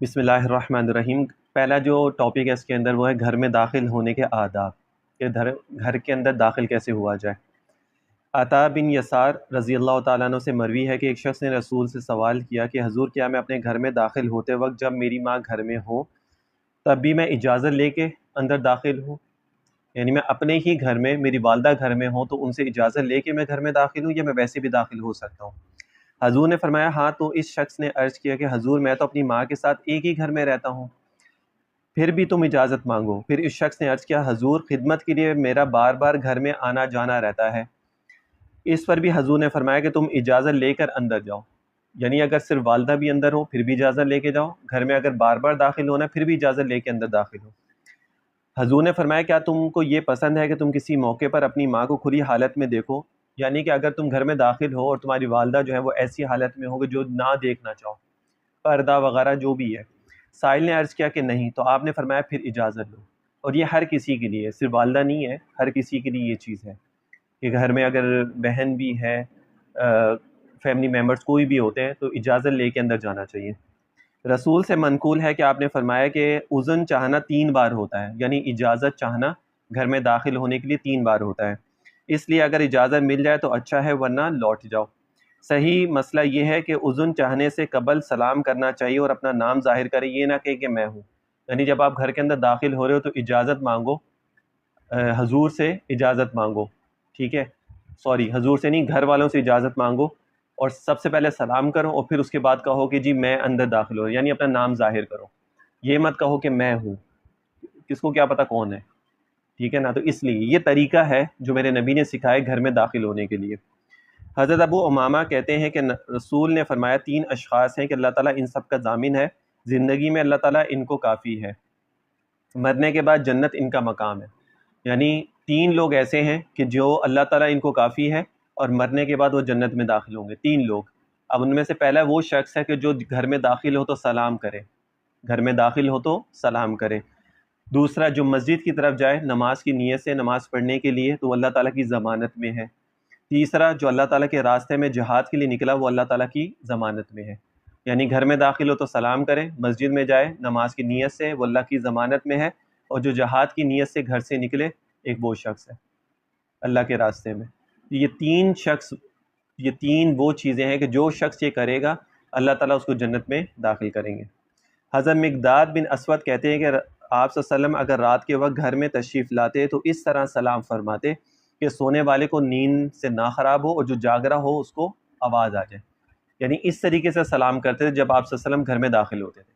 بسم اللہ الرحمن الرحیم۔ پہلا جو ٹاپک ہے اس کے اندر وہ ہے گھر میں داخل ہونے کے آداب، کہ گھر کے اندر داخل کیسے ہوا جائے۔ عطا بن یسار رضی اللہ تعالیٰ عنہ سے مروی ہے کہ ایک شخص نے رسول سے سوال کیا کہ حضور، کیا میں اپنے گھر میں داخل ہوتے وقت جب میری ماں گھر میں ہو تب بھی میں اجازت لے کے اندر داخل ہوں؟ یعنی میں اپنے ہی گھر میں، میری والدہ گھر میں ہوں تو ان سے اجازت لے کے میں گھر میں داخل ہوں، یا میں ویسے بھی داخل ہو سکتا ہوں؟ حضور نے فرمایا ہاں۔ تو اس شخص نے عرض کیا کہ حضور، میں تو اپنی ماں کے ساتھ ایک ہی گھر میں رہتا ہوں، پھر بھی تم اجازت مانگو۔ پھر اس شخص نے عرض کیا حضور، خدمت کے لیے میرا بار بار گھر میں آنا جانا رہتا ہے۔ اس پر بھی حضور نے فرمایا کہ تم اجازت لے کر اندر جاؤ، یعنی اگر صرف والدہ بھی اندر ہو پھر بھی اجازت لے کے جاؤ، گھر میں اگر بار بار داخل ہونا پھر بھی اجازت لے کے اندر داخل ہو۔ حضور نے فرمایا کیا تم کو یہ پسند ہے کہ تم کسی موقع پر اپنی ماں کو کھلی حالت میں دیکھو؟ یعنی کہ اگر تم گھر میں داخل ہو اور تمہاری والدہ جو ہے وہ ایسی حالت میں ہوگی جو نہ دیکھنا چاہو، پردہ وغیرہ جو بھی ہے۔ سائل نے عرض کیا کہ نہیں، تو آپ نے فرمایا پھر اجازت لو۔ اور یہ ہر کسی کے لیے، صرف والدہ نہیں ہے، ہر کسی کے لیے یہ چیز ہے کہ گھر میں اگر بہن بھی ہے، فیملی ممبرز کوئی بھی ہوتے ہیں تو اجازت لے کے اندر جانا چاہیے۔ رسول سے منقول ہے کہ آپ نے فرمایا کہ اذن چاہنا 3 بار ہوتا ہے، یعنی اجازت چاہنا گھر میں داخل ہونے کے لیے 3 بار ہوتا ہے۔ اس لیے اگر اجازت مل جائے تو اچھا ہے، ورنہ لوٹ جاؤ۔ صحیح مسئلہ یہ ہے کہ اذن چاہنے سے قبل سلام کرنا چاہیے اور اپنا نام ظاہر کرے، یہ نہ کہے کہ میں ہوں۔ یعنی جب آپ گھر کے اندر داخل ہو رہے ہو تو اجازت مانگو، حضور سے اجازت مانگو، ٹھیک ہے، سوری حضور سے نہیں، گھر والوں سے اجازت مانگو، اور سب سے پہلے سلام کرو اور پھر اس کے بعد کہو کہ جی میں اندر داخل ہو، یعنی اپنا نام ظاہر کرو، یہ مت کہو کہ میں ہوں، کس کو کیا پتہ کون ہے، ٹھیک ہے نا۔ تو اس لیے یہ طریقہ ہے جو میرے نبی نے سکھائے گھر میں داخل ہونے کے لیے۔ حضرت ابو امامہ کہتے ہیں کہ رسول نے فرمایا 3 اشخاص ہیں کہ اللہ تعالیٰ ان سب کا ضامن ہے، زندگی میں اللہ تعالیٰ ان کو کافی ہے، مرنے کے بعد جنت ان کا مقام ہے۔ یعنی 3 لوگ ایسے ہیں کہ جو اللہ تعالیٰ ان کو کافی ہے اور مرنے کے بعد وہ جنت میں داخل ہوں گے، 3 لوگ۔ اب ان میں سے پہلا وہ شخص ہے کہ جو گھر میں داخل ہو تو سلام کرے، گھر میں داخل ہو تو سلام کرے۔ دوسرا، جو مسجد کی طرف جائے نماز کی نیت سے نماز پڑھنے کے لیے تو وہ اللہ تعالیٰ کی ضمانت میں ہے۔ تیسرا، جو اللہ تعالیٰ کے راستے میں جہاد کے لیے نکلا وہ اللہ تعالیٰ کی ضمانت میں ہے۔ یعنی گھر میں داخل ہو تو سلام کرے، مسجد میں جائے نماز کی نیت سے وہ اللہ کی ضمانت میں ہے، اور جو جہاد کی نیت سے گھر سے نکلے ایک وہ شخص ہے اللہ کے راستے میں۔ یہ تین وہ چیزیں ہیں کہ جو شخص یہ کرے گا اللہ تعالیٰ اس کو جنت میں داخل کریں گے۔ حضرت مقداد بن اسود کہتے ہیں کہ آپ صلی اللہ علیہ وسلم اگر رات کے وقت گھر میں تشریف لاتے تو اس طرح سلام فرماتے کہ سونے والے کو نیند سے نہ خراب ہو اور جو جاگ رہا ہو اس کو آواز آ جائے، یعنی اس طریقے سے سلام کرتے تھے جب آپ صلی اللہ علیہ وسلم گھر میں داخل ہوتے تھے۔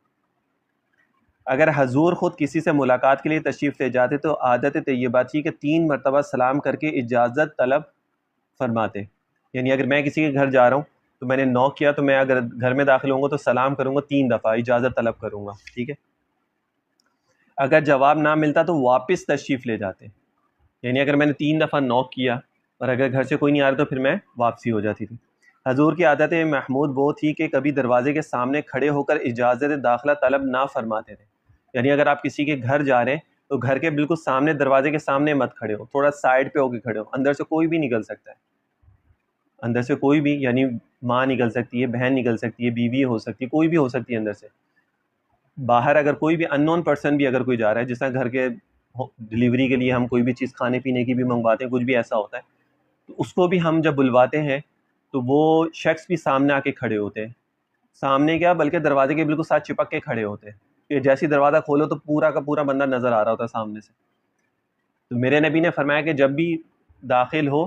اگر حضور خود کسی سے ملاقات کے لیے تشریف لے جاتے تو عادت طیبہ تھی کہ 3 مرتبہ سلام کر کے اجازت طلب فرماتے۔ یعنی اگر میں کسی کے گھر جا رہا ہوں تو میں نے نوک کیا تو میں اگر گھر میں داخل ہوں گا تو سلام کروں گا 3 دفعہ، اجازت طلب کروں گا، ٹھیک ہے۔ اگر جواب نہ ملتا تو واپس تشریف لے جاتے، یعنی اگر میں نے 3 دفعہ نوک کیا اور اگر گھر سے کوئی نہیں آ رہا تو پھر میں واپسی ہو جاتی تھی۔ حضور کی عادت محمود وہ تھی کہ کبھی دروازے کے سامنے کھڑے ہو کر اجازت داخلہ طلب نہ فرماتے تھے۔ یعنی اگر آپ کسی کے گھر جا رہے ہیں تو گھر کے بالکل سامنے، دروازے کے سامنے مت کھڑے ہو، تھوڑا سائڈ پہ ہو کے کھڑے ہو، اندر سے کوئی بھی نکل سکتا ہے، اندر سے کوئی بھی، یعنی ماں نکل سکتی ہے، بہن نکل سکتی ہے، بیوی ہو سکتی ہے، کوئی بھی ہو سکتی ہے اندر سے۔ باہر اگر کوئی بھی ان نون پرسن بھی اگر کوئی جا رہا ہے، جس طرح گھر کے ڈلیوری کے لیے ہم کوئی بھی چیز کھانے پینے کی بھی منگواتے ہیں، کچھ بھی ایسا ہوتا ہے تو اس کو بھی ہم جب بلواتے ہیں تو وہ شخص بھی سامنے آ کے کھڑے ہوتے ہیں، سامنے کیا بلکہ دروازے کے بالکل ساتھ چپک کے کھڑے ہوتے ہیں کہ جیسی دروازہ کھولو تو پورا کا پورا بندہ نظر آ رہا ہوتا ہے سامنے سے۔ تو میرے نبی نے فرمایا کہ جب بھی داخل ہو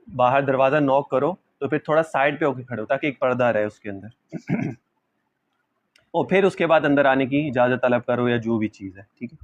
باہر دروازہ نوک کرو تو پھر تھوڑا سائڈ پہ ہو کے کھڑے ہو تاکہ ایک پردہ رہے اس کے اندر، اور پھر اس کے بعد اندر آنے کی اجازت طلب کرو یا جو بھی چیز ہے، ٹھیک ہے۔